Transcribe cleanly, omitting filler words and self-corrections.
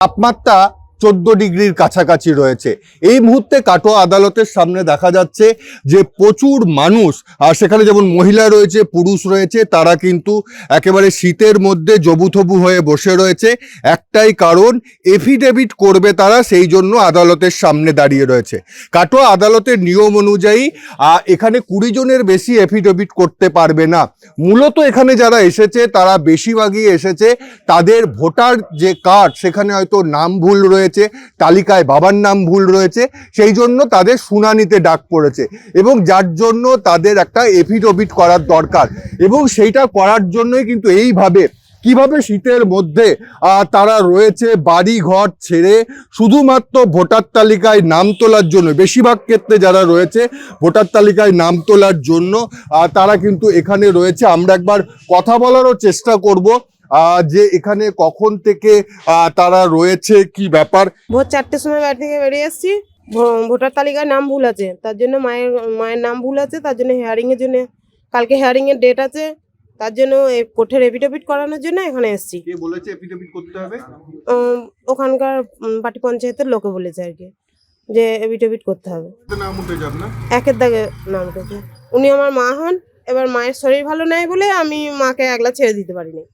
তাপমাত্রা 14 ডিগ্রির কাছাকাছি রয়েছে। এই মুহূর্তে কাটোয়া আদালতের সামনে দেখা যাচ্ছে যে প্রচুর মানুষ, আর সেখানে যেমন মহিলা রয়েছে, পুরুষ রয়েছে, তারা কিন্তু একেবারে শীতের মধ্যে জবুথবু হয়ে বসে রয়েছে। একটাই কারণ, এফিডেভিট করবে তারা, সেই জন্য আদালতের সামনে দাঁড়িয়ে রয়েছে। কাটোয়া আদালতের নিয়ম অনুযায়ী এখানে 20 জনের বেশি এফিডেভিট করতে পারবে না। মূলত এখানে যারা এসেছে তারা বেশিরভাগই এসেছে তাদের ভোটার যে কার্ড, সেখানে হয়তো নাম ভুল রয়েছে, তালিকায় বাবার নাম ভুল রয়েছে, সেই জন্য তাদের শুনানিতে ডাক পড়েছে এবং যার জন্য তাদের একটা এফিডেভিট করার দরকার। এবং সেইটা করার জন্যই কিন্তু এইভাবে কিভাবে শীতের মধ্যে তারা রয়েছে বাড়ি ঘর ছেড়ে শুধুমাত্র ভোটার তালিকায় নাম তোলার জন্য, বেশিরভাগ ক্ষেত্রে যারা রয়েছে ভোটার তালিকায় নাম তোলার জন্য তারা কিন্তু এখানে রয়েছে। আমরা একবার কথা বলারও চেষ্টা করব যে এখানে কখন থেকে তারা রয়েছে, কি ব্যাপার। ভোর 4টের সময় বাড়ি থেকে বেরিয়ে এসেছি। ভোটার তালিকায় নাম ভুল আছে, তার জন্য মায়ের নাম ভুল আছে, তার জন্য হেয়ারিংয়ের জন্য, কালকে হেয়ারিংয়ের ডেট আছে, তার জন্য কোর্টের এফিডেভিট করানোর জন্য এখানে এসেছি। কে বলেছে এফিডেভিট করতে হবে? ওখানকার পার্টি পঞ্চায়েতের লোকে বলেছে আর কি, যে এফিডেভিট করতে হবে। নাম উঠে যাবে না, একের দাগে নাম উঠেছে। উনি আমার মা হন, এবার মায়ের শরীর ভালো নেই বলে আমি মাকে একলা ছেড়ে দিতে পারিনি।